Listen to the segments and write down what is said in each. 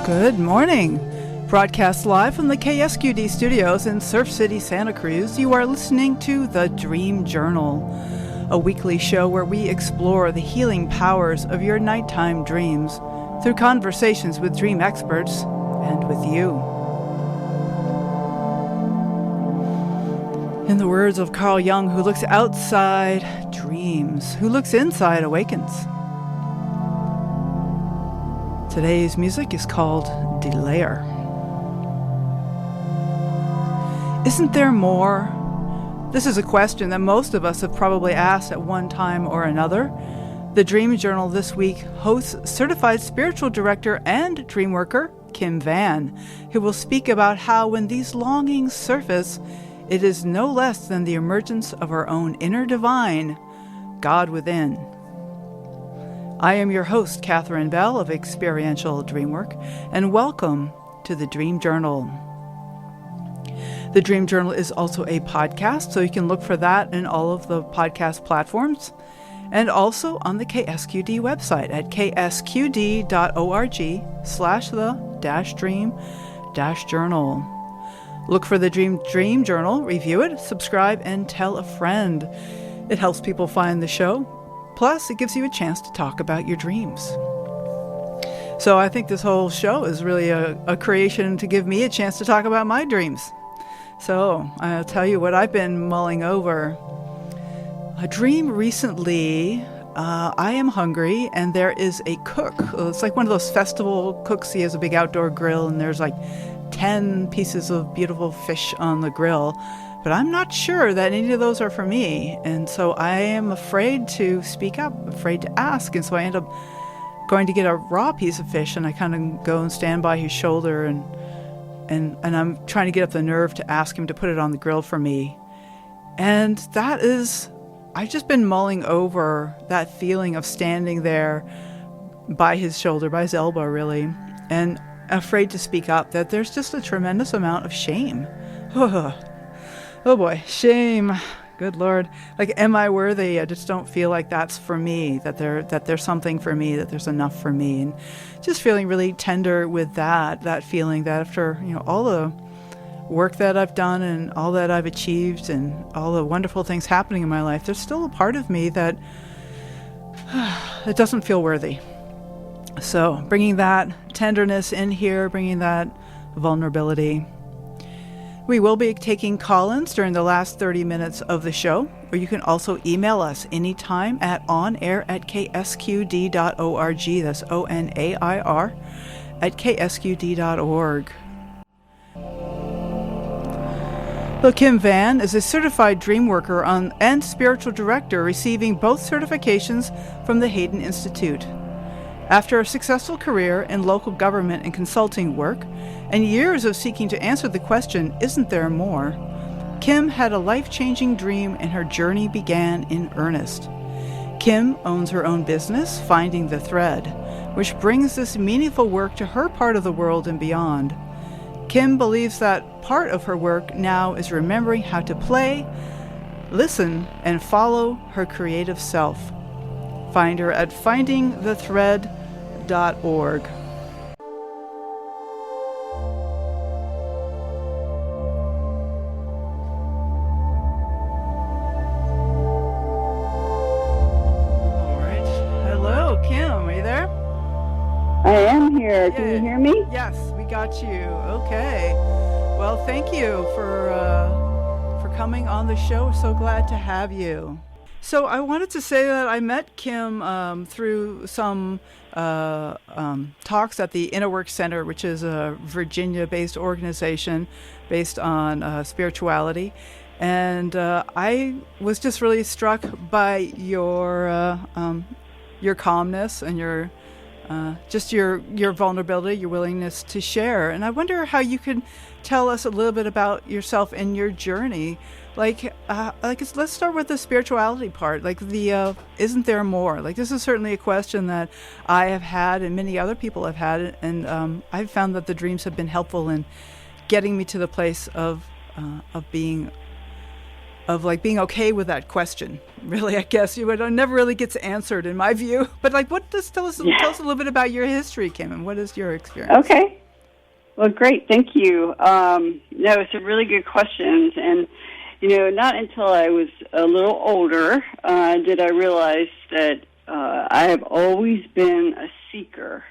Good morning. Broadcast live from the KSQD studios in Surf City, Santa Cruz, you are listening to The Dream Journal, a weekly show where we explore the healing powers of your nighttime dreams through conversations with dream experts and with you. In the words of Carl Jung, who looks outside, dreams. Who looks inside, awakens. Today's music is called Delayer. Isn't there more? This is a question that most of us have probably asked at one time or another. The Dream Journal this week hosts certified spiritual director and dream worker Kim Vann, who will speak about how when these longings surface, it is no less than the emergence of our own inner divine, God within. I am your host, Catherine Bell of Experiential Dreamwork, and welcome to the Dream Journal. The Dream Journal is also a podcast, so you can look for that in all of the podcast platforms, and also on the KSQD website at ksqd.org/the-dream-journal. Look for the Dream Journal, review it, subscribe, and tell a friend. It helps people find the show. Plus, it gives you a chance to talk about your dreams. So I think this whole show is really a creation to give me a chance to talk about my dreams. So I'll tell you what I've been mulling over. A dream recently, I am hungry and there is a cook. It's like one of those festival cooks. He has a big outdoor grill and there's like 10 pieces of beautiful fish on the grill. But I'm not sure that any of those are for me. And so I am afraid to speak up, afraid to ask. And so I end up going to get a raw piece of fish and I kind of go and stand by his shoulder and I'm trying to get up the nerve to ask him to put it on the grill for me. And that is, I've just been mulling over that feeling of standing there by his shoulder, by his elbow really, and afraid to speak up, that there's just a tremendous amount of shame. Oh boy, shame. Good Lord. Like, am I worthy? I just don't feel like that's for me, that there's something for me, that there's enough for me. And just feeling really tender with that feeling that after, all the work that I've done and all that I've achieved and all the wonderful things happening in my life, there's still a part of me that it doesn't feel worthy. So bringing that tenderness in here, bringing that vulnerability. We will be taking call-ins during the last 30 minutes of the show, or you can also email us anytime at onair@ksqd.org. That's ONAIR at ksqd.org. Well, Kim Vann is a certified dream worker and spiritual director, receiving both certifications from the Haden Institute. After a successful career in local government and consulting work, and years of seeking to answer the question, isn't there more? Kim had a life-changing dream and her journey began in earnest. Kim owns her own business, Finding the Thread, which brings this meaningful work to her part of the world and beyond. Kim believes that part of her work now is remembering how to play, listen, and follow her creative self. Find her at findingthethread.org. I am here. Can you hear me? Yes, we got you. Okay. Well, thank you for coming on the show. So glad to have you. So I wanted to say that I met Kim through some talks at the Inner Work Center, which is a Virginia-based organization based on spirituality. And I was just really struck by your calmness and your vulnerability, your willingness to share. And I wonder how you could tell us a little bit about yourself and your journey. Let's start with the spirituality part. Isn't there more? This is certainly a question that I have had and many other people have had. And I've found that the dreams have been helpful in getting me to the place of being like being okay with that question. Really, I guess it never really gets answered in my view. But like, tell us a little bit about your history, Kim, and what is your experience? Okay. Well, great. Thank you. No, it's a really good question. And, not until I was a little older did I realize that I have always been a seeker.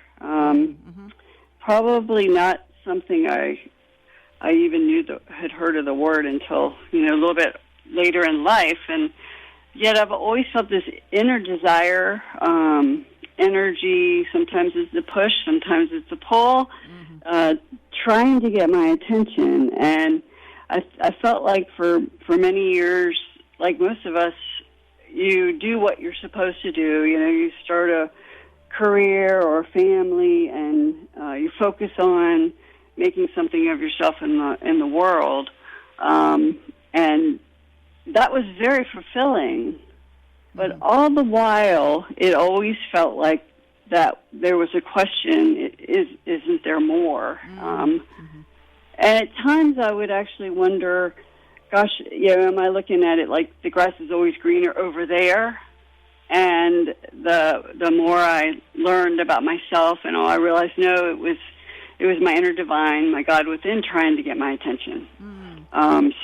Probably not something I even had heard of the word until, a little bit later in life. And yet I've always felt this inner desire, energy. Sometimes it's the push, sometimes it's the pull, trying to get my attention. And I felt like for many years, like most of us, you do what you're supposed to do. You start a career or a family, and you focus on making something of yourself in the world. And that was very fulfilling. But all the while, it always felt like that there was a question, isn't there more? And at times I would actually wonder, gosh, am I looking at it like the grass is always greener over there? And the more I learned about myself and all, I realized, no, it was my inner divine, my God within, trying to get my attention.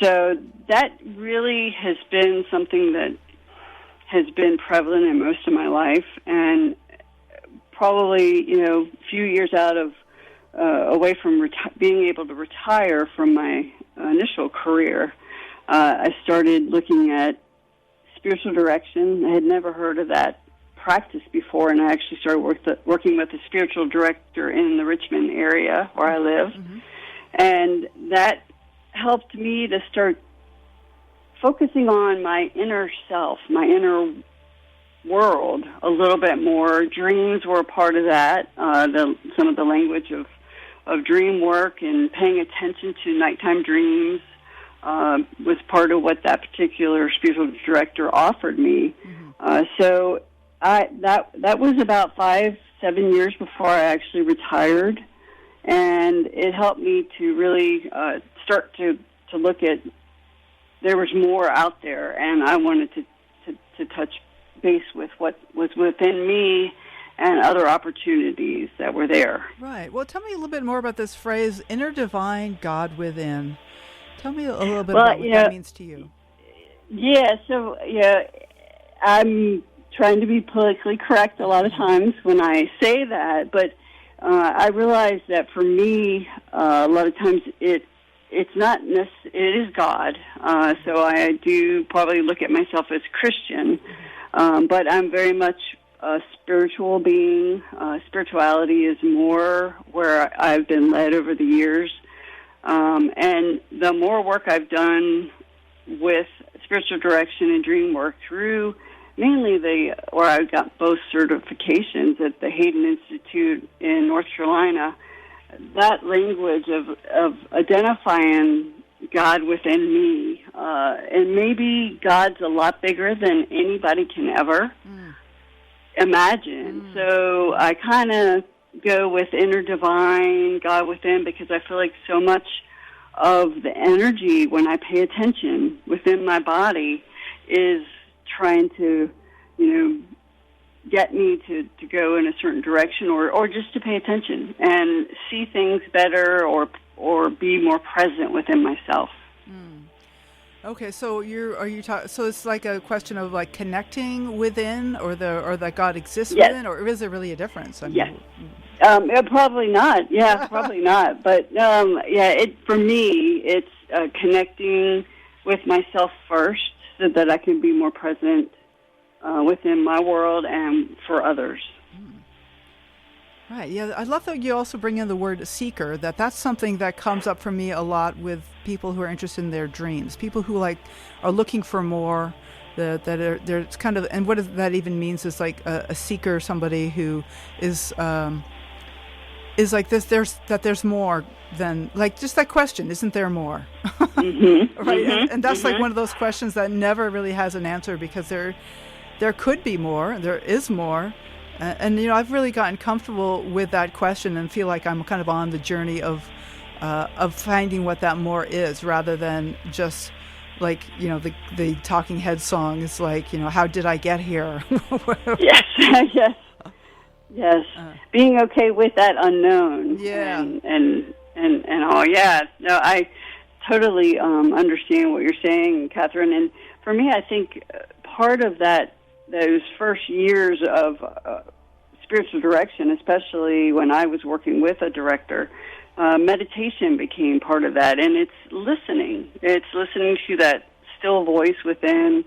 So that really has been something that has been prevalent in most of my life, and probably, a few years out of away from being able to retire from my initial career, I started looking at spiritual direction. I had never heard of that practice before, and I actually started working with a spiritual director in the Richmond area where I live, and that helped me to start focusing on my inner self, my inner world a little bit more. Dreams were a part of that, some of the language of dream work and paying attention to nighttime dreams was part of what that particular spiritual director offered me. So that was about 5-7 years before I actually retired, and it helped me to really start to look at there was more out there, and I wanted to touch base with what was within me and other opportunities that were there. Right. Well, tell me a little bit more about this phrase, inner divine, God within. Tell me a little bit about what that means to you. Yeah, so, I'm trying to be politically correct a lot of times when I say that, but I realize that for me, a lot of times it's not it is God. So I do probably look at myself as Christian, but I'm very much a spiritual being. Spirituality is more where I've been led over the years. And the more work I've done with spiritual direction and dream work through mainly where I got both certifications at the Haden Institute in North Carolina, that language of identifying God within me, and maybe God's a lot bigger than anybody can ever imagine. So I kind of go with inner divine, God within, because I feel like so much of the energy when I pay attention within my body is trying to, get me to go in a certain direction or just to pay attention and see things better or be more present within myself. Okay, so so it's like a question of like connecting within or that God exists within, or is there really a difference? Yes. Probably not. Yeah, probably not. But for me, it's connecting with myself first so that I can be more present within my world and for others. Right. Yeah, I love that you also bring in the word seeker. That's something that comes up for me a lot with people who are interested in their dreams. People who are looking for more. It's kind of, and what that even means is like a seeker, somebody who is like this. There's more than like just that question. Isn't there more? Right. And that's like one of those questions that never really has an answer because there could be more. There is more. And I've really gotten comfortable with that question and feel like I'm kind of on the journey of finding what that more is, rather than just like, you know, the Talking Heads song is like, you know, how did I get here? Yes, yes. Being okay with that unknown. Yeah. And all, yeah. No, I totally understand what you're saying, Catherine. And for me, I think part of those first years of spiritual direction, especially when I was working with a director, meditation became part of that, and it's listening. It's listening to that still voice within,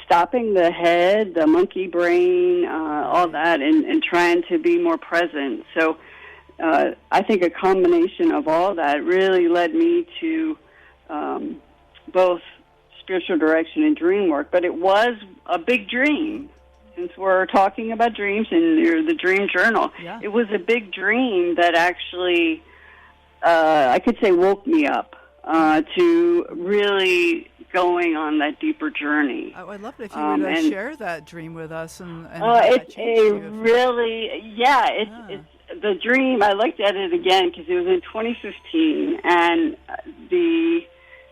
stopping the head, the monkey brain, all that, and trying to be more present. So I think a combination of all that really led me to both spiritual direction and dream work, but it was a big dream. Since we're talking about dreams and you're the dream journal, yeah. It was a big dream that actually, I could say, woke me up to really going on that deeper journey. I'd love it if you would share that dream with us. It's the dream. I looked at it again because it was in 2015, and the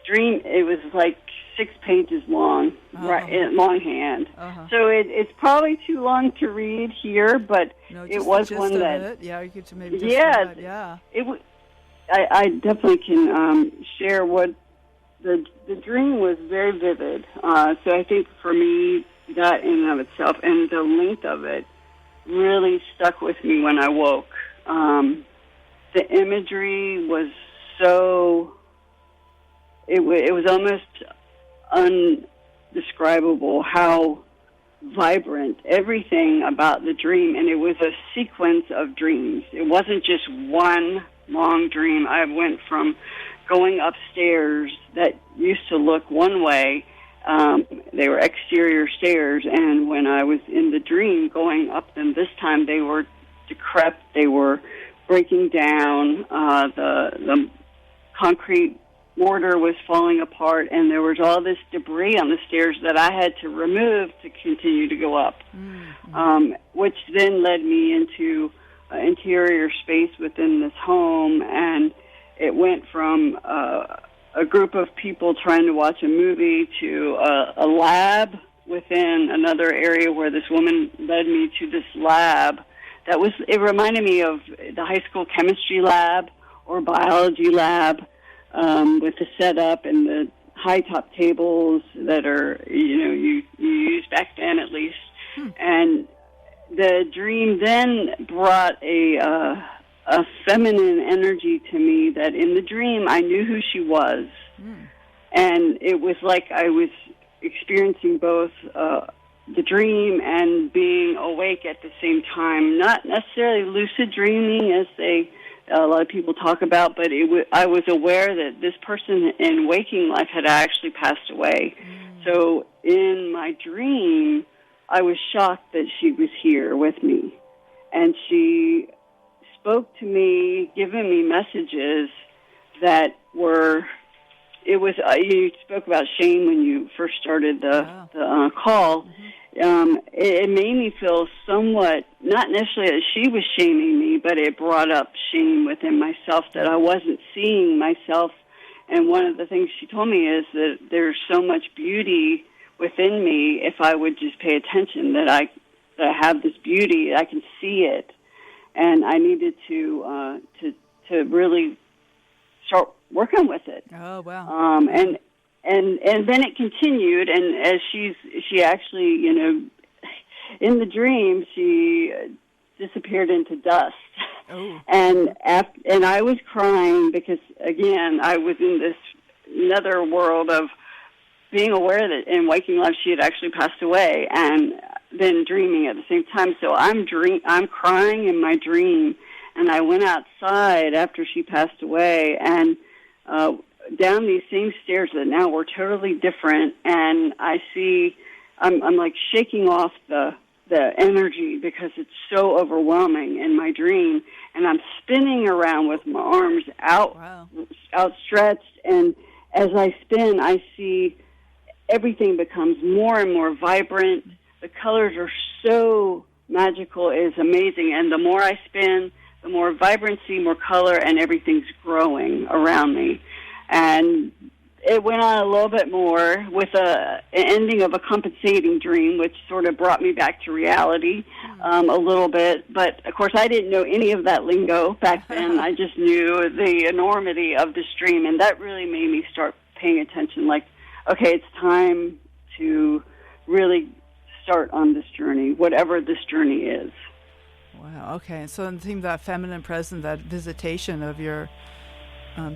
dream, it was like 6 pages long, right, longhand. So it's probably too long to read here, but it was one that. Yeah, you could maybe. Yeah. I definitely can share what the dream was very vivid. So I think for me, that in and of itself and the length of it really stuck with me when I woke. The imagery was so. It was almost undescribable how vibrant everything about the dream, and it was a sequence of dreams. It wasn't just one long dream. I went from going upstairs that used to look one way. They were exterior stairs, and when I was in the dream going up them this time, they were decrepit. They were breaking down. The concrete mortar was falling apart, and there was all this debris on the stairs that I had to remove to continue to go up, which then led me into interior space within this home, and it went from a group of people trying to watch a movie to a lab within another area where this woman led me to this lab. It reminded me of the high school chemistry lab or biology lab, with the setup and the high top tables that are, you used back then at least. And the dream then brought a feminine energy to me that in the dream I knew who she was. And it was like I was experiencing both the dream and being awake at the same time, not necessarily lucid dreaming as a lot of people talk about, but I was aware that this person in waking life had actually passed away. So in my dream, I was shocked that she was here with me. And she spoke to me, giving me messages that were, you spoke about shame when you first started the call. It made me feel somewhat, not necessarily that she was shaming me, but it brought up shame within myself that I wasn't seeing myself. And one of the things she told me is that there's so much beauty within me if I would just pay attention, that I have this beauty, I can see it. And I needed to really start working with it. Oh, wow. And then it continued, and as she actually, in the dream, she disappeared into dust. Oh. And I was crying because, again, I was in this another world of being aware that in waking life she had actually passed away, and then dreaming at the same time. So I'm crying in my dream, and I went outside after she passed away, and down these same stairs that now were totally different, and I see I'm like shaking off the energy because it's so overwhelming in my dream, and I'm spinning around with my arms outstretched, and as I spin, I see everything becomes more and more vibrant. The colors are so magical, it's amazing, and the more I spin, the more vibrancy, more color, and everything's growing around me. And it went on a little bit more with an ending of a compensating dream, which sort of brought me back to reality a little bit. But, of course, I didn't know any of that lingo back then. I just knew the enormity of this dream, and that really made me start paying attention, like, okay, it's time to really start on this journey, whatever this journey is. Wow, okay. So it seemed that feminine presence, that visitation of your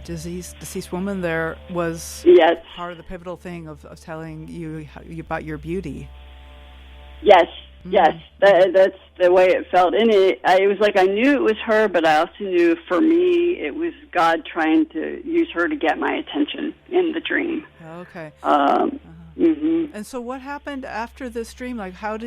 deceased woman there was part of the pivotal thing of telling you about your beauty. Yes, yes, that's the way it felt. And it was like I knew it was her, but I also knew for me it was God trying to use her to get my attention in the dream. Okay. Mm-hmm. And so what happened after this dream? Like, how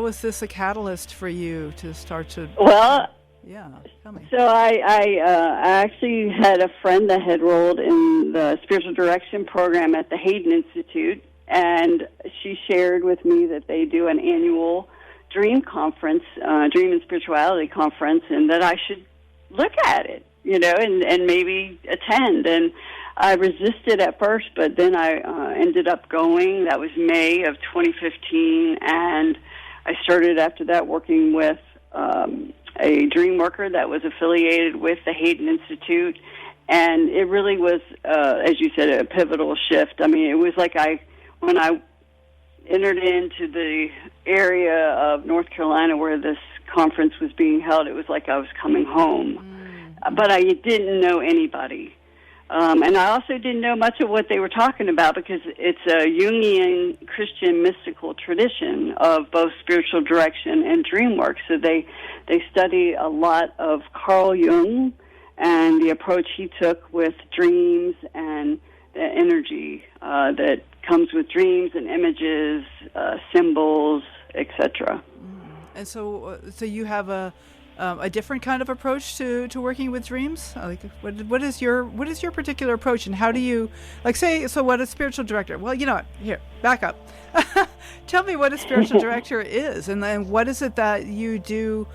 was this a catalyst for you to start to... Well... Yeah, tell me. So I actually had a friend that had enrolled in the spiritual direction program at the Haden Institute, and she shared with me that they do an annual dream conference, dream and spirituality conference, and that I should look at it, and maybe attend. And I resisted at first, but then I ended up going. That was May of 2015, and I started after that working with a dream worker that was affiliated with the Haden Institute, and it really was, as you said, a pivotal shift. I mean, it was like when I entered into the area of North Carolina where this conference was being held, it was like I was coming home. But I didn't know anybody. And I also didn't know much of what they were talking about because it's a Jungian Christian mystical tradition of both spiritual direction and dream work. So they study a lot of Carl Jung and the approach he took with dreams and the energy that comes with dreams and images, symbols, etc. And so you have a different kind of approach to working with dreams? Like, what is your particular approach, and how do you, like, say, so what a spiritual director? Well, you know what? Here, back up. Tell me what a spiritual director is, and then what is it that you do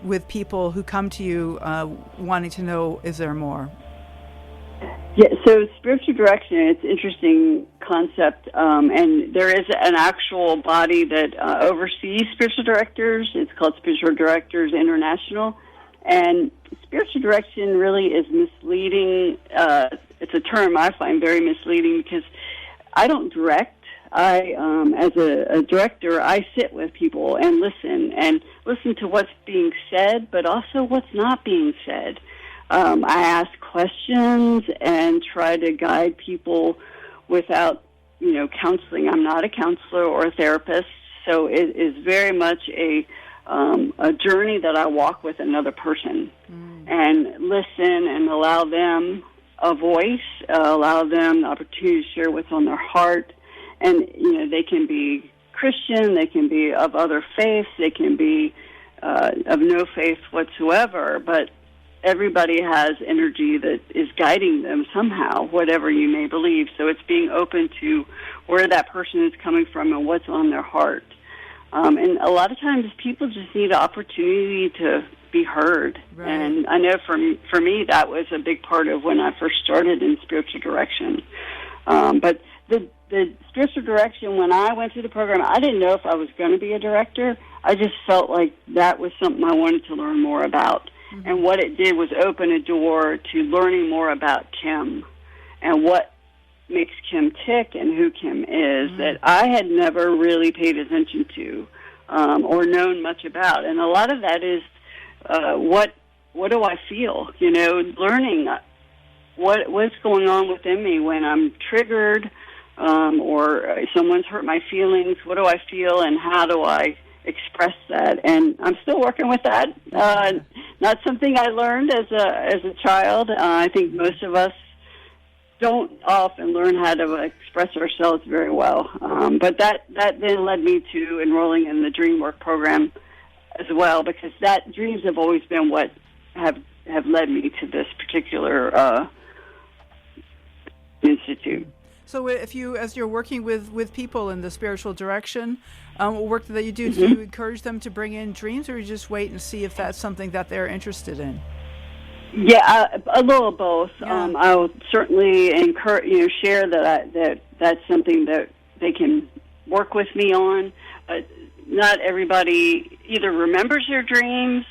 with people who come to you wanting to know, is there more? Yeah, so spiritual direction, it's an interesting concept, and there is an actual body that oversees spiritual directors. It's called Spiritual Directors International, and spiritual direction really is misleading. It's a term I find very misleading because I don't direct. As a director, I sit with people and listen to what's being said, but also what's not being said. I ask questions and try to guide people without, counseling. I'm not a counselor or a therapist, so it is very much a journey that I walk with another person and listen and allow them a voice, allow them the opportunity to share what's on their heart. And, they can be Christian, they can be of other faiths, they can be of no faith whatsoever, but everybody has energy that is guiding them somehow, whatever you may believe. So it's being open to where that person is coming from and what's on their heart. And a lot of times people just need an opportunity to be heard. Right. And I know for me, that was a big part of when I first started in spiritual direction. But the spiritual direction, when I went through the program, I didn't know if I was going to be a director. I just felt like that was something I wanted to learn more about. Mm-hmm. And what it did was open a door to learning more about Kim and what makes Kim tick and who Kim is that I had never really paid attention to or known much about. And a lot of that is what do I feel? Learning what's going on within me when I'm triggered or someone's hurt my feelings. What do I feel and how do I express that? And I'm still working with that. Not something I learned as a child. I think most of us don't often learn how to express ourselves very well. But that then led me to enrolling in the Dream Work program as well, because dreams have always been what have led me to this particular institute. So as you're working with people in the spiritual direction, work that you do, do you encourage them to bring in dreams, or you just wait and see if that's something that they're interested in? Yeah, a little of both. Yeah. I'll certainly encourage, share that's something that they can work with me on. But not everybody either remembers their dreams,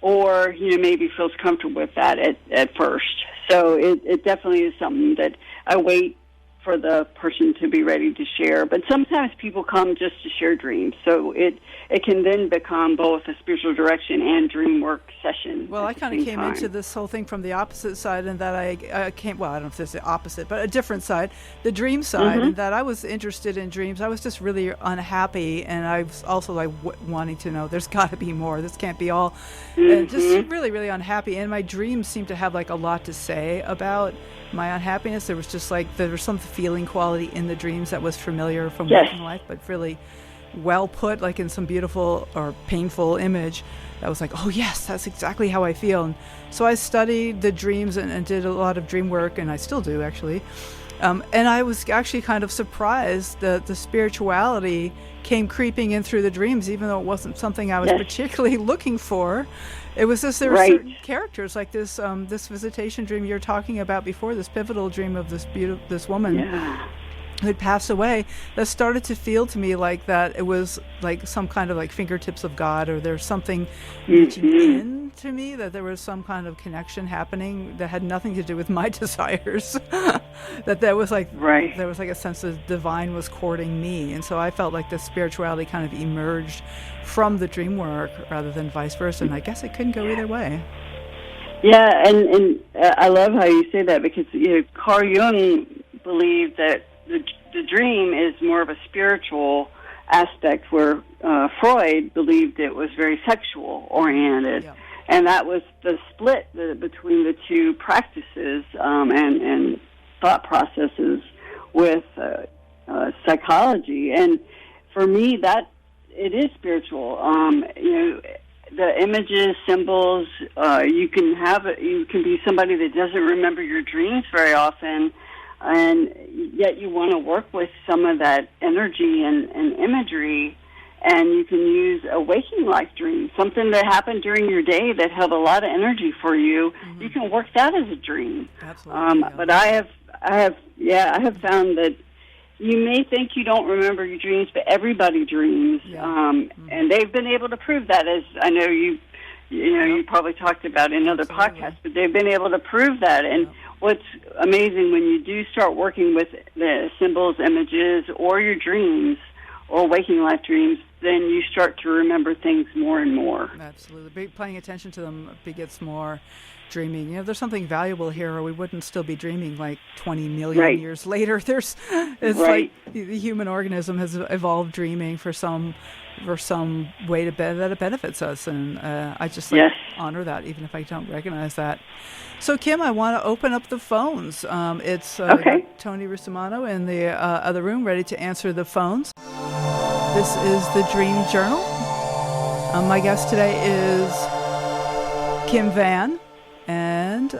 or maybe feels comfortable with that at first. So it definitely is something that I wait for the person to be ready to share. But sometimes people come just to share dreams. So it can then become both a spiritual direction and dream work session. Well, I kind of came into this whole thing from the opposite side, and that I came, well, I don't know if it's the opposite, but a different side, the dream side, and that I was interested in dreams. I was just really unhappy, and I was also like wanting to know, there's got to be more. This can't be all. And just really, really unhappy. And my dreams seemed to have like a lot to say about my unhappiness. There was just like, there was some feeling quality in the dreams that was familiar from waking life, but really well put, like in some beautiful or painful image that was like, oh yes, that's exactly how I feel. And so I studied the dreams and did a lot of dream work, and I still do actually. And I was actually kind of surprised that the spirituality came creeping in through the dreams, even though it wasn't something I was particularly looking for. It was just, there were certain characters like this this visitation dream you're talking about before, this pivotal dream of this woman who had passed away, that started to feel to me like that it was like some kind of like fingertips of God, or there's something reaching in to me, that there was some kind of connection happening that had nothing to do with my desires. That there was like there was like a sense of divine was courting me, and so I felt like the spirituality kind of emerged from the dream work rather than vice versa. And I guess it couldn't go either way. Yeah, and I love how you say that, because Carl Jung believed that the dream is more of a spiritual aspect, where Freud believed it was very sexual oriented. Yeah. And that was the split between the two practices and thought processes with psychology. And for me, that it is spiritual. The images, symbols, you can be somebody that doesn't remember your dreams very often, and yet you want to work with some of that energy and imagery, and you can use a waking life dream, something that happened during your day that held a lot of energy for you. You can work that as a dream. Absolutely. But I have found that you may think you don't remember your dreams, but everybody dreams, and they've been able to prove that, as I know you probably talked about in other podcasts, but they've been able to prove that. And what's amazing, when you do start working with the symbols, images, or your dreams, or waking life dreams, then you start to remember things more and more. Absolutely. Paying attention to them begets more dreaming. There's something valuable here, or we wouldn't still be dreaming like 20 million years later. Like the human organism has evolved dreaming for some way that it benefits us, and I just honor that, even if I don't recognize that. So, Kim, I want to open up the phones. It's Tony Rustamano in the other room, ready to answer the phones. This is the Dream Journal. My guest today is Kim Vann, and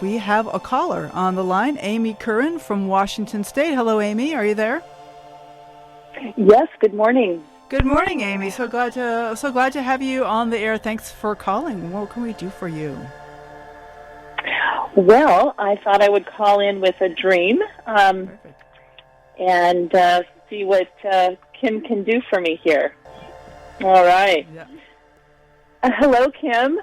we have a caller on the line, Amy Curran from Washington State. Hello, Amy. Are you there? Yes. Good morning. Good morning, Amy. So glad to have you on the air. Thanks for calling. What can we do for you? Well, I thought I would call in with a dream and see what Kim can do for me here. All right. Yeah. Hello, Kim.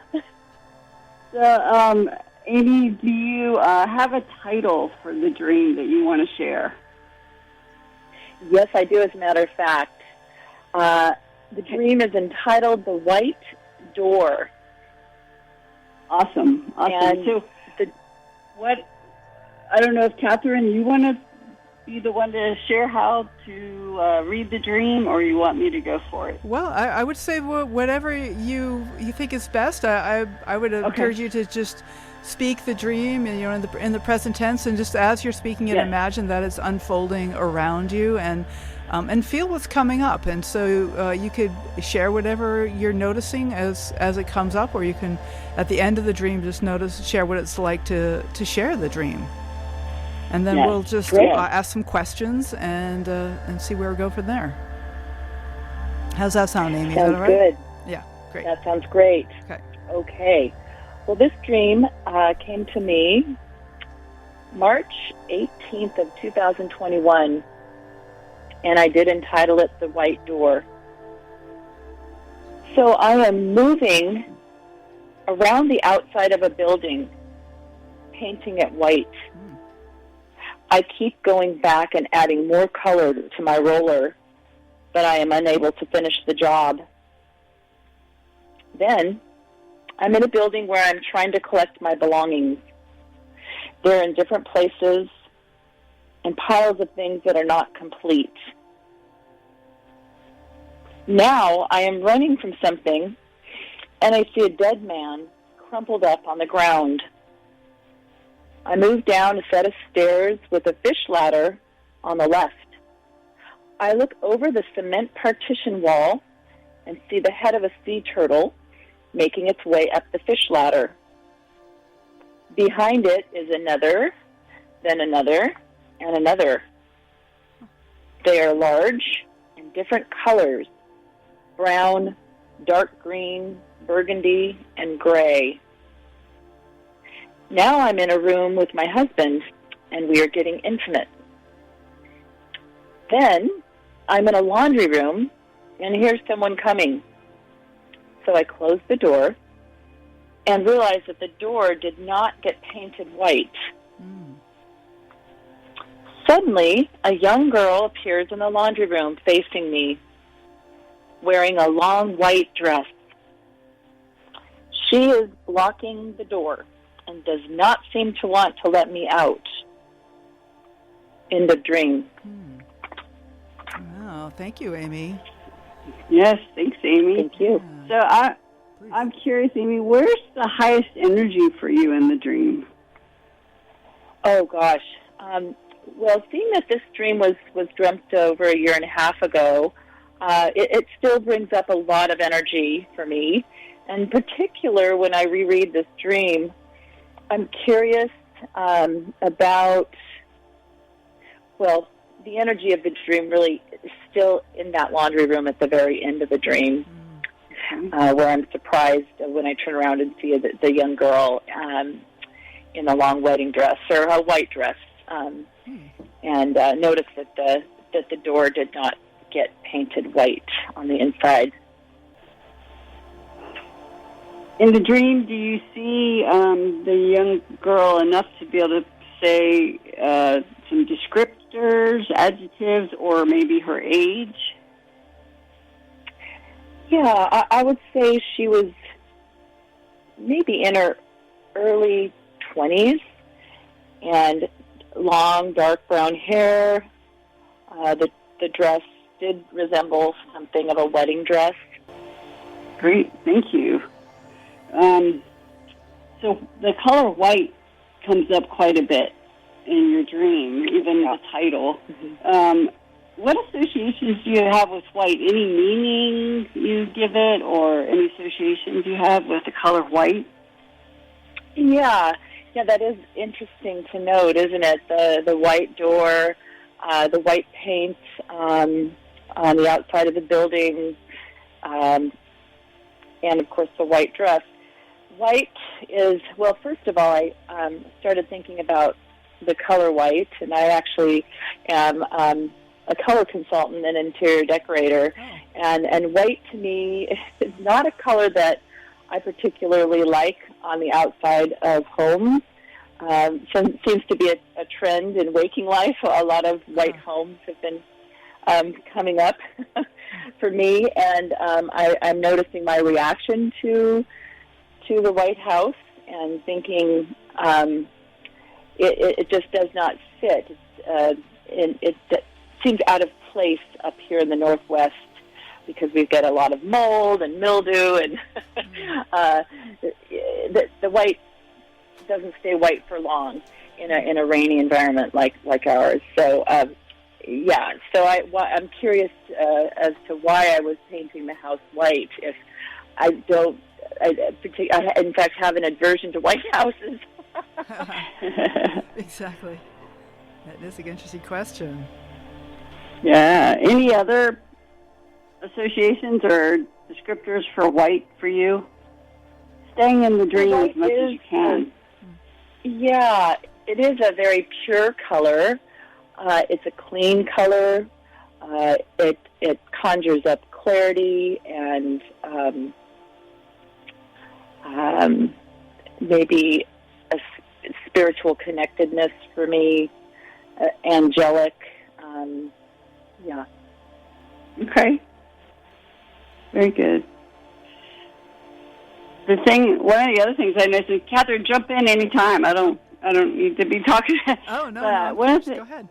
So, Amy, do you have a title for the dream that you want to share? Yes, I do, as a matter of fact. The dream is entitled The White Door. Awesome. And so, I don't know if, Catherine, you want to be the one to share how to read the dream, or you want me to go for it? Well, I would say whatever you think is best. I would encourage you to just speak the dream, in the present tense, and just as you're speaking it, imagine that it's unfolding around you, and feel what's coming up. And so you could share whatever you're noticing as it comes up, or you can, at the end of the dream, just share what it's like to share the dream. And then we'll just ask some questions and see where we go from there. How's that sound, Amy? Sounds Is that all right? Good. Yeah, great. That sounds great. Okay. Okay. Well, this dream came to me March 18th of 2021, and I did entitle it The White Door. So I am moving around the outside of a building, painting it white. I keep going back and adding more color to my roller, but I am unable to finish the job. Then I'm in a building where I'm trying to collect my belongings. They're in different places and piles of things that are not complete. Now I am running from something, and I see a dead man crumpled up on the ground. I move down a set of stairs with a fish ladder on the left. I look over the cement partition wall and see the head of a sea turtle making its way up the fish ladder. Behind it is another, then another, and another. They are large and different colors: brown, dark green, burgundy, and gray. Now I'm in a room with my husband, and we are getting intimate. Then I'm in a laundry room, and here's someone coming. So I close the door and realize that the door did not get painted white. Suddenly, a young girl appears in the laundry room facing me, wearing a long white dress. She is blocking the door and does not seem to want to let me out. End of dream. Wow, thank you, Amy. Yes, thanks, Amy. Thank you. So I'm curious, Amy, where's the highest energy for you in the dream? Oh, gosh. Well, seeing that this dream was dreamt over a year and a half ago, it still brings up a lot of energy for me. In particular, when I reread this dream, I'm curious about, well, the energy of the dream really is still in that laundry room at the very end of the dream, where I'm surprised when I turn around and see the young girl in a long wedding dress, or a white dress, and notice that the door did not get painted white on the inside. In the dream, do you see the young girl enough to be able to say some descriptors, adjectives, or maybe her age? Yeah, I would say she was maybe in her early 20s, and long, dark brown hair. The dress did resemble something of a wedding dress. Great, thank you. So the color white comes up quite a bit in your dream, even the title. What associations do you have with white? Any meaning you give it, or any associations you have with the color white? Yeah, that is interesting to note, isn't it? The white door, the white paint on the outside of the building, and of course the white dress. White is, well, first of all, I started thinking about the color white, and I actually am a color consultant and interior decorator, and white to me is not a color that I particularly like on the outside of homes. Seems to be a trend in waking life. A lot of white homes have been coming up for me, and I'm noticing my reaction to the White House and thinking it just does not fit. It seems out of place up here in the Northwest because we've got a lot of mold and mildew, and the white doesn't stay white for long in a rainy environment like ours. So so I'm curious as to why I was painting the house white. If I don't, I in fact have an aversion to white houses. Exactly. That is an interesting question. Yeah. Any other associations or descriptors for white for you? staying in the dream White as much as you can. Yeah, it is a very pure color. It's a clean color. It conjures up clarity and maybe a spiritual connectedness for me, angelic. Yeah. Okay. Very good. One of the other things I noticed, and Catherine, jump in anytime. I don't need to be talking. Oh, no, go ahead.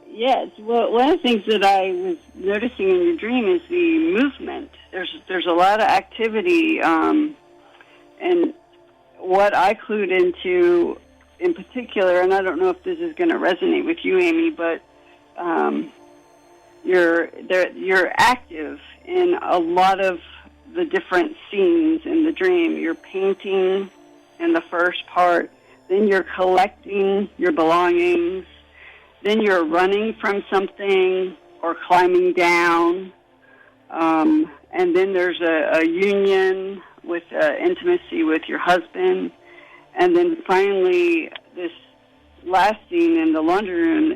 Yes. Well, one of the things that I was noticing in your dream is the movement. There's a lot of activity, and what I clued into in particular, and I don't know if this is going to resonate with you, Amy, but you're active in a lot of the different scenes in the dream. You're painting in the first part, then you're collecting your belongings, then you're running from something or climbing down, and then there's a union with intimacy with your husband, and then finally this last scene in the laundry room,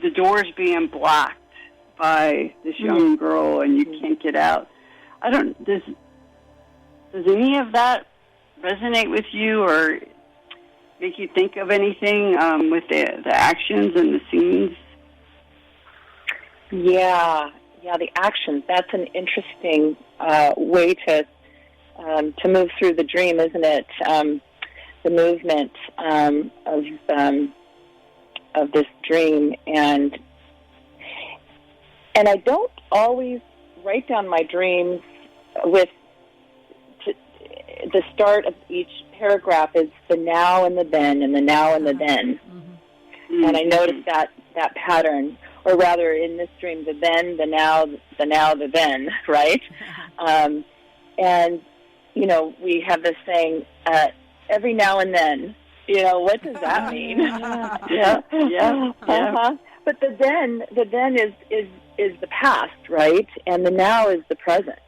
the door's being blocked by this young girl, and you can't get out. Does any of that resonate with you or make you think of anything with the actions and the scenes? Yeah, the actions. That's an interesting way to move through the dream, isn't it? The movement of this dream, and I don't always write down my dreams with the start of each paragraph is the now and the then, and the now and the then. Mm-hmm. And I noticed that pattern, or rather in this dream, the then, the now, the then, right? And, we have this saying, every now and then. What does that mean? Yeah. Uh-huh. But the then is the past, right? And the now is the present.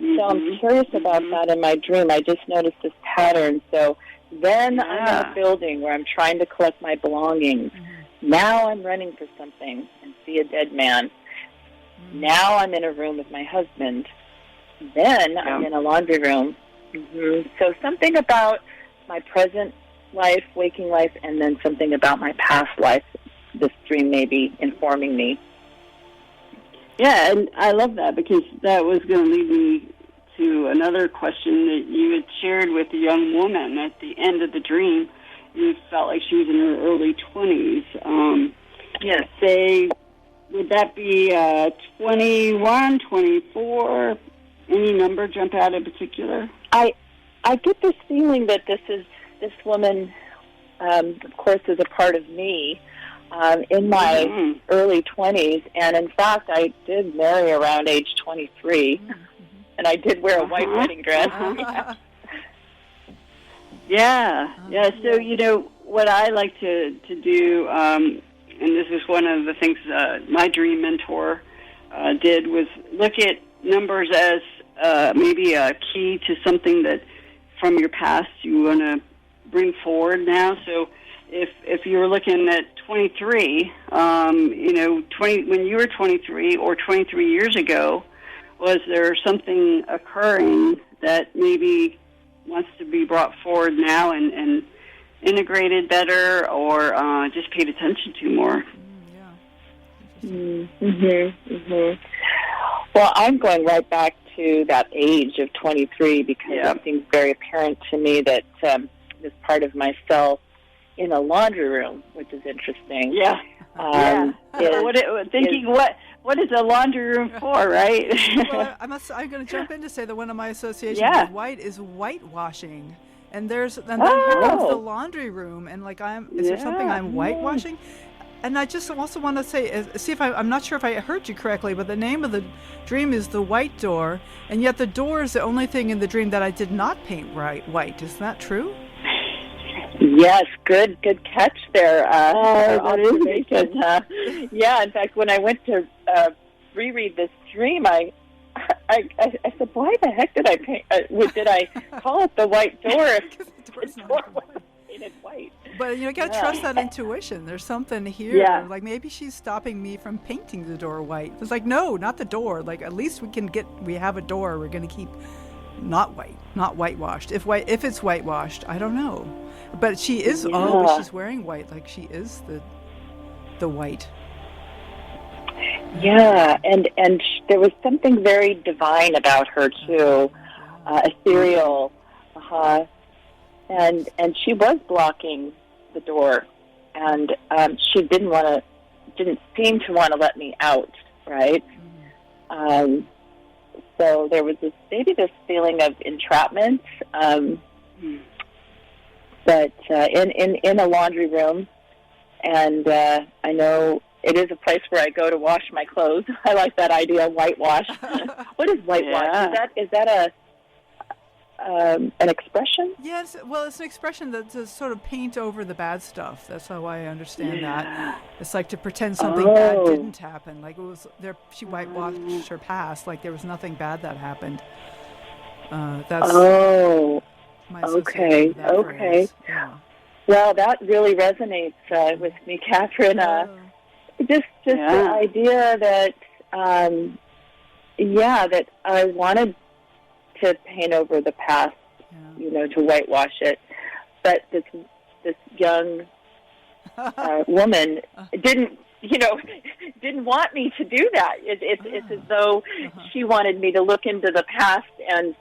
Mm-hmm. So I'm curious about that in my dream. I just noticed this pattern. So then I'm in a building where I'm trying to collect my belongings. Mm-hmm. Now I'm running for something and see a dead man. Mm-hmm. Now I'm in a room with my husband. Then I'm in a laundry room. Mm-hmm. So something about my present life, waking life, and then something about my past life. This dream may be informing me. Yeah, and I love that because that was going to lead me to another question that you had shared with a young woman at the end of the dream. You felt like she was in her early 20s. Yes. Would that be 21, 24? Any number jump out in particular? I get this feeling that this woman, of course, is a part of me. In my early 20s, and in fact, I did marry around age 23, and I did wear a white wedding dress. Yeah. So, what I like to do, and this is one of the things my dream mentor did, was look at numbers as maybe a key to something that from your past you want to bring forward now. So if you were looking at 23, 20 when you were 23 or 23 years ago, was there something occurring that maybe wants to be brought forward now and integrated better, or just paid attention to more? Well, I'm going right back to that age of 23 because it seems very apparent to me that this part of myself in a laundry room, which is interesting. What is a laundry room for, right? Well, I'm going to jump in to say that one of my associations with white is whitewashing, and then here comes the laundry room, and is there something I'm whitewashing? And I just also want to say, I'm not sure if I heard you correctly, but the name of the dream is The White Door, and yet the door is the only thing in the dream that I did not paint white. Is that true? Yes, good catch there. That is Yeah, in fact, when I went to reread this dream, I said, why the heck did I paint? Did I call it the white door if the door was painted white? But you got to trust that intuition. There's something here. Yeah. Like maybe she's stopping me from painting the door white. It's like, no, not the door. Like at least we have a door. We're going to keep not white, not whitewashed. If it's whitewashed, I don't know. But she is. Yeah. Oh, but she's wearing white. Like she is the white. Yeah, and there was something very divine about her too, ethereal, and she was blocking the door, and she didn't seem to want to let me out, right? So there was this feeling of entrapment, but in a laundry room, and I know. It is a place where I go to wash my clothes. I like that idea, whitewash. What is whitewash? Yeah. Is that an expression? Yes, well, it's an expression that to sort of paint over the bad stuff. That's how I understand that. It's like to pretend something bad didn't happen. Like it was there. She whitewashed her past. Like there was nothing bad that happened. That's my association with that phrase. Yeah. Well, that really resonates with me, Catherine. Just the idea that, that I wanted to paint over the past, to whitewash it, but this young woman didn't want me to do that. It's as though she wanted me to look into the past and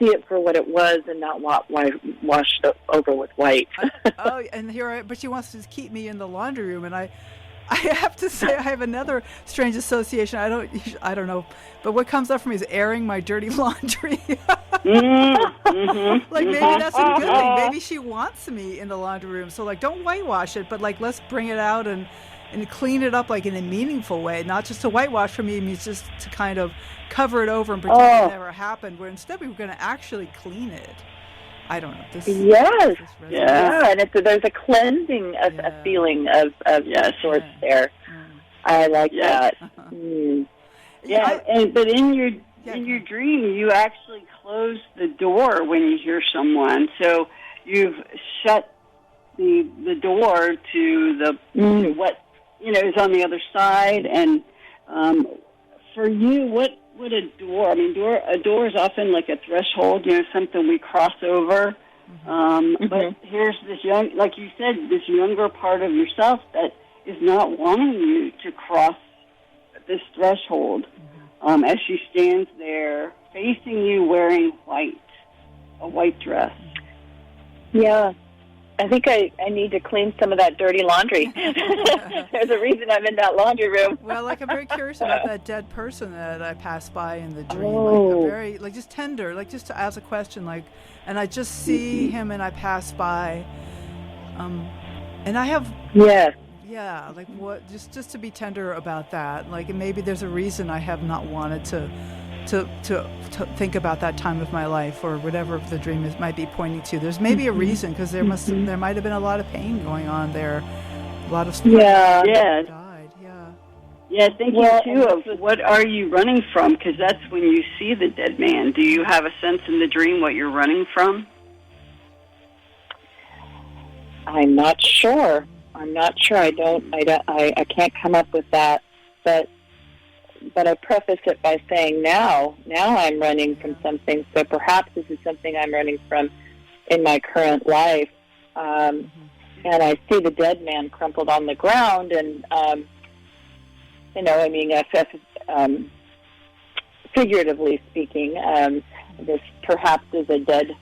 see it for what it was and not wash it over with white. But she wants to keep me in the laundry room, and I have to say I have another strange association. I don't know, but what comes up for me is airing my dirty laundry. Like maybe that's a good thing. Maybe she wants me in the laundry room. So like, don't whitewash it, but like let's bring it out and clean it up like in a meaningful way. Not just to whitewash for me means just to kind of cover it over and pretend it never happened. Where instead we were going to actually clean it. I don't know. And there's a cleansing of a feeling of sorts there. I like that. But in your dream, you actually close the door when you hear someone. So you've shut the door to the what is on the other side. And for you, what a door? I mean, a door is often like a threshold, something we cross over. But here's this like you said, this younger part of yourself that is not wanting you to cross this threshold. As she stands there facing you wearing a white dress. Yeah. I think I need to clean some of that dirty laundry. There's a reason I'm in that laundry room. Well, like I'm very curious about that dead person that I passed by in the dream. Like I'm very, like just tender, like just to ask a question, like, and I just see him and I pass by, and I have like what just to be tender about that. Like and maybe there's a reason I have not wanted to think about that time of my life or whatever the dream might be pointing to. There's maybe a reason because there might have been a lot of pain going on there, a lot of stuff died. Yeah, thinking too of what are you running from, because that's when you see the dead man. Do you have a sense in the dream what you're running from? I'm not sure. I can't come up with that, but I preface it by saying now I'm running from something, so perhaps this is something I'm running from in my current life. And I see the dead man crumpled on the ground, and, figuratively speaking, this perhaps is a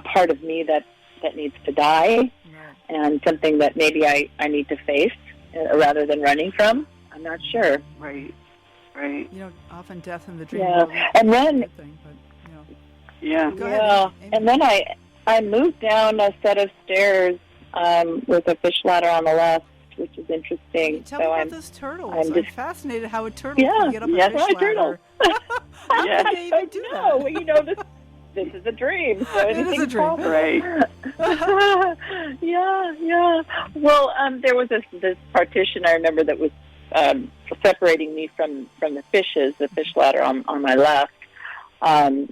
part of me that needs to die, and something that maybe I need to face rather than running from. I'm not sure. Right. Often death in the dream. Yeah, and then. Go ahead, Amy. And then I moved down a set of stairs with a fish ladder on the left, which is interesting. Tell me about those turtles. I'm fascinated how a turtle can get up a fish ladder. Turtle. How can they even do that? Well, this is a dream. So it is a dream. Right. Yeah. Well, there was this partition I remember that was separating me from the fishes, the fish ladder on my left,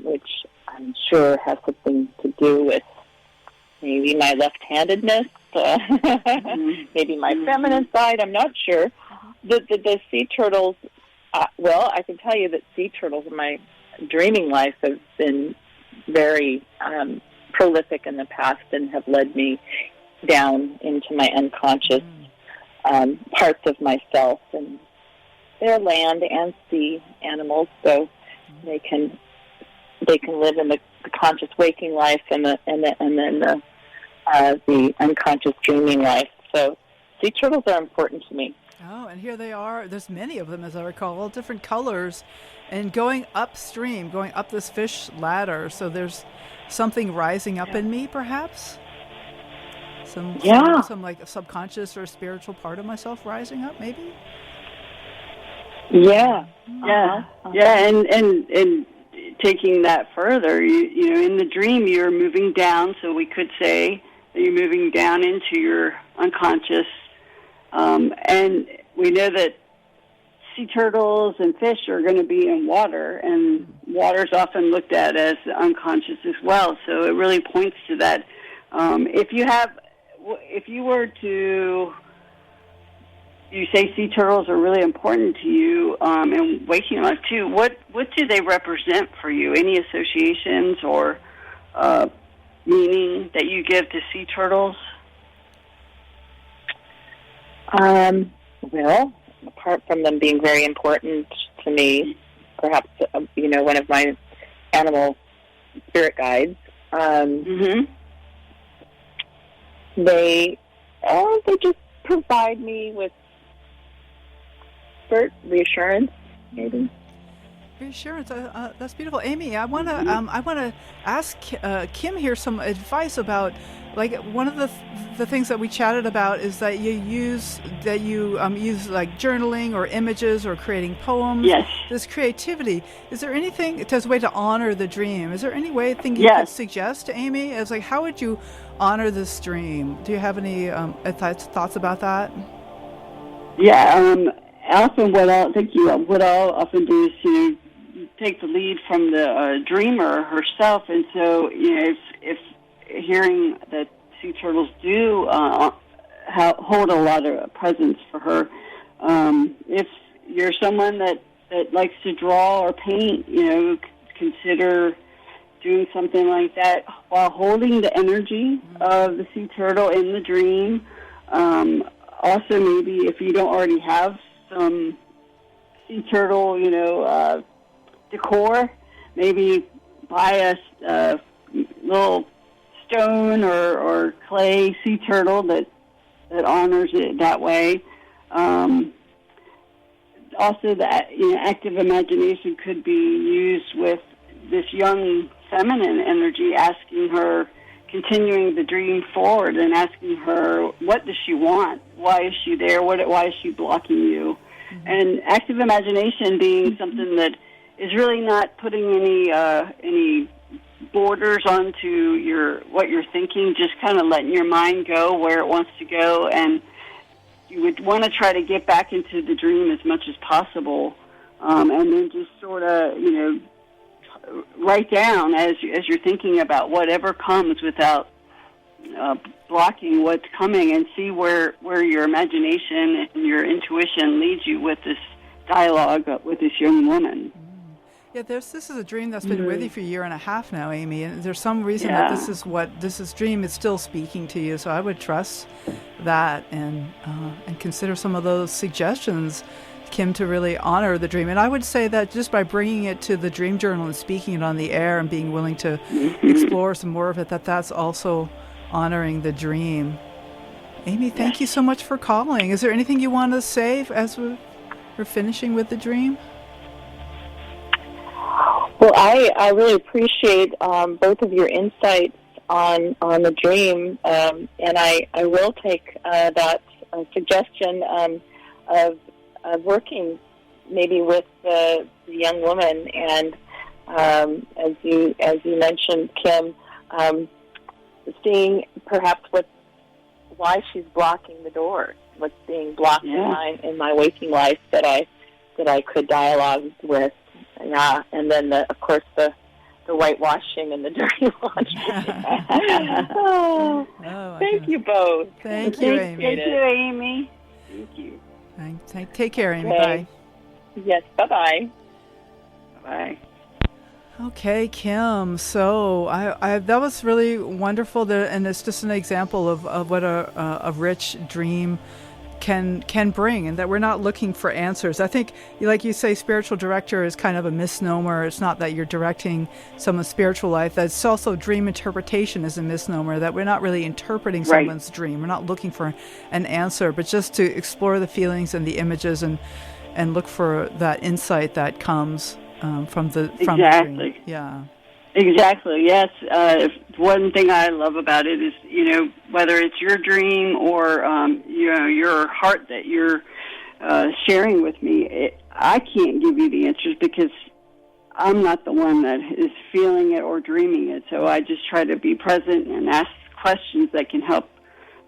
which I'm sure has something to do with maybe my left-handedness, maybe my feminine side. I'm not sure. The sea turtles, well, I can tell you that sea turtles in my dreaming life have been very prolific in the past and have led me down into my unconscious parts of myself. And they're land and sea animals, so they can live in the conscious waking life and then the unconscious dreaming life. So sea turtles are important to me. Oh, and here they are. There's many of them, as I recall, all different colors, and going upstream, going up this fish ladder. So there's something rising up in me, perhaps. Some like a subconscious or spiritual part of myself rising up, maybe. Yeah, and taking that further, you know, in the dream you're moving down, so we could say that you're moving down into your unconscious, and we know that sea turtles and fish are going to be in water, and water is often looked at as unconscious as well. So it really points to that. If you were to, you say sea turtles are really important to you, and waking life too. What do they represent for you? Any associations or meaning that you give to sea turtles? Well, apart from them being very important to me, perhaps one of my animal spirit guides. They just provide me with reassurance, maybe. Reassurance. That's beautiful, Amy. I want to ask Kim here some advice about, like, one of the things that we chatted about is that you use like journaling or images or creating poems. Yes. This creativity. Is there anything as a way to honor the dream? Is there any thing you could suggest to Amy? As like, how would you honor this dream? Do you have any thoughts about that? Yeah. Often, what I'll often do is to take the lead from the dreamer herself, and so if hearing that sea turtles do hold a lot of presence for her, if you're someone that likes to draw or paint, consider doing something like that while holding the energy of the sea turtle in the dream. Also, maybe if you don't already have some sea turtle, decor, maybe buy a little stone or clay sea turtle that honors it that way. Also, that active imagination could be used with this young feminine energy, asking her, continuing the dream forward and asking her, what does she want? Why is she there? Why is she blocking you? And active imagination being something that is really not putting any borders onto what you're thinking, just kind of letting your mind go where it wants to go, and you would want to try to get back into the dream as much as possible, and then just sort of, write down as you're thinking about whatever comes without blocking what's coming, and see where your imagination and your intuition leads you with this dialogue with this young woman. Yeah, this is a dream that's been with you for a year and a half now, Amy, and there's some reason that this dream is still speaking to you. So I would trust that and consider some of those suggestions, Kim, to really honor the dream. And I would say that just by bringing it to the dream journal and speaking it on the air and being willing to explore some more of it, that's also honoring the dream. Amy, thank you so much for calling. Is there anything you want to say as we're finishing with the dream? Well, I really appreciate both of your insights on the dream, and I will take that suggestion of working maybe with the young woman, and as you mentioned, Kim, seeing perhaps why she's blocking the door, what's being blocked in my waking life that I could dialogue with. Yeah, and then of course the whitewashing and the dirty laundry. Thank you both. Thank you, Amy. Thank you, Amy. Thank you. Take care, Amy. Okay. Bye. Yes, bye-bye. Bye. Okay, Kim. So that was really wonderful, and it's just an example of what a rich dream can bring, and that we're not looking for answers. I think, like you say, spiritual director is kind of a misnomer. It's not that you're directing someone's spiritual life. That's also dream interpretation is a misnomer, that we're not really interpreting someone's dream. We're not looking for an answer, but just to explore the feelings and the images and look for that insight that comes from the dream. Yeah. Exactly. Yes. One thing I love about it is, whether it's your dream or your heart that you're sharing with me, I can't give you the answers because I'm not the one that is feeling it or dreaming it. So I just try to be present and ask questions that can help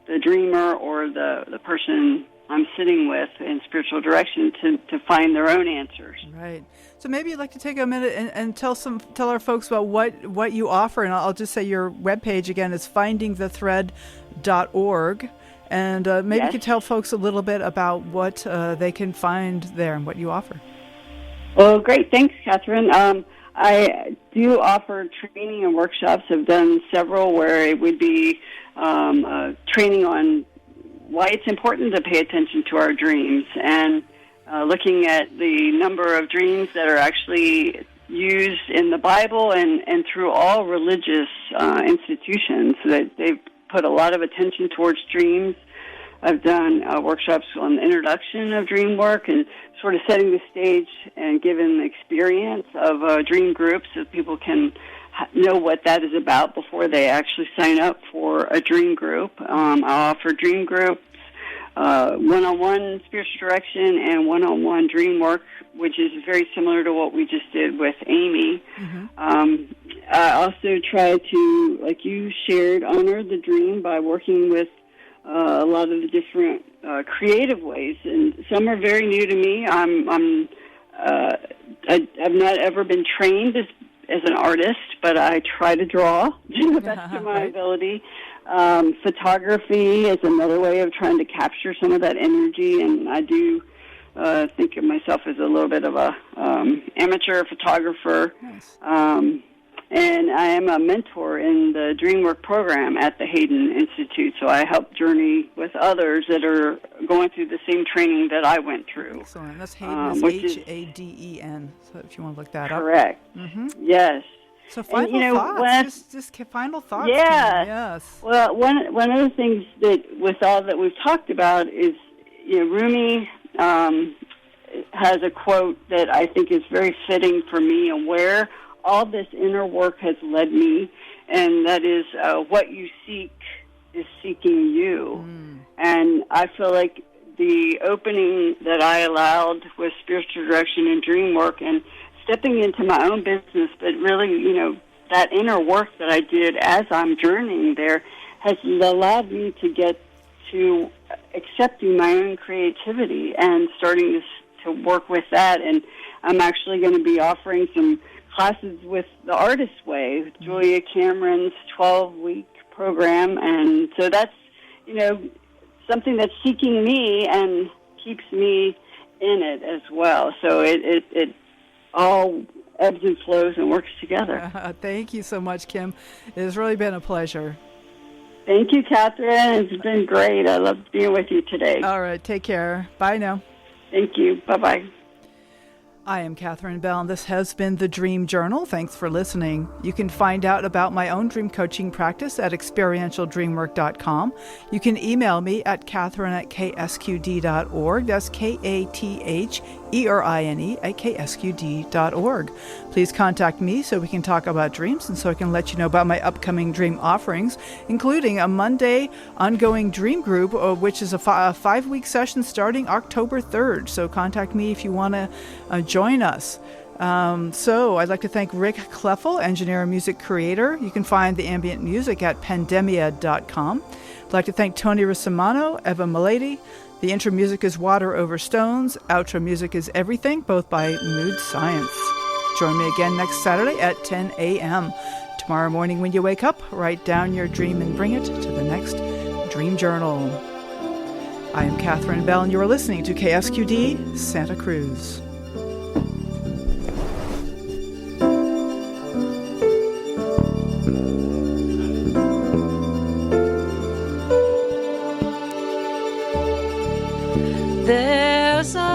the dreamer or the person I'm sitting with in spiritual direction to find their own answers. Right. So maybe you'd like to take a minute and tell our folks about what you offer. And I'll just say your webpage again is findingthethread.org. And maybe you could tell folks a little bit about what they can find there and what you offer. Well, great. Thanks, Catherine. I do offer training and workshops. I've done several where it would be training on why it's important to pay attention to our dreams, and looking at the number of dreams that are actually used in the Bible and through all religious institutions. That they've put a lot of attention towards dreams. I've done workshops on the introduction of dream work and sort of setting the stage and giving the experience of a dream group so people can know what that is about before they actually sign up for a dream group. I offer dream groups, one-on-one spiritual direction, and one-on-one dream work, which is very similar to what we just did with Amy. Mm-hmm. I also try to, like you shared, honor the dream by working with a lot of the different creative ways, and some are very new to me. I've not ever been trained as an artist, but I try to draw to the best of my ability. Photography is another way of trying to capture some of that energy, and I do think of myself as a little bit of a amateur photographer. Nice. And I am a mentor in the DreamWork program at the Haden Institute, so I help journey with others that are going through the same training that I went through. Excellent. That's Haden, Haden, so if you want to look that up. Correct. Mm-hmm. Yes. So final thoughts, just final thoughts. Yeah. Yes. Well, one of the things that with all that we've talked about is, Rumi has a quote that I think is very fitting for me and where all this inner work has led me, and that is what you seek is seeking you. And I feel like the opening that I allowed with spiritual direction and dream work and stepping into my own business, but really, that inner work that I did as I'm journeying there has allowed me to get to accepting my own creativity and starting to work with that. And I'm actually going to be offering some classes with the Artist Way, Julia Cameron's 12-week program. And so that's, something that's seeking me and keeps me in it as well. So it all ebbs and flows and works together. Thank you so much, Kim. It has really been a pleasure. Thank you, Catherine. It's been great. I love being with you today. All right. Take care. Bye now. Thank you. Bye-bye. I am Catherine Bell, and this has been The Dream Journal. Thanks for listening. You can find out about my own dream coaching practice at experientialdreamwork.com. You can email me at catherine@ksqd.org. That's KATHERINE@ksqd.org. Please contact me so we can talk about dreams and so I can let you know about my upcoming dream offerings, including a Monday ongoing dream group, which is a 5-week session starting October 3rd. So contact me if you want to join us. So I'd like to thank Rick Kleffel, engineer and music creator. You can find the ambient music at pandemia.com. I'd like to thank Tony Rosimano, Eva Milady. The intro music is Water Over Stones. Outro music is Everything, both by Mood Science. Join me again next Saturday at 10 a.m. Tomorrow morning when you wake up, write down your dream and bring it to the next Dream Journal. I am Catherine Bell, and you are listening to KSQD Santa Cruz. There's a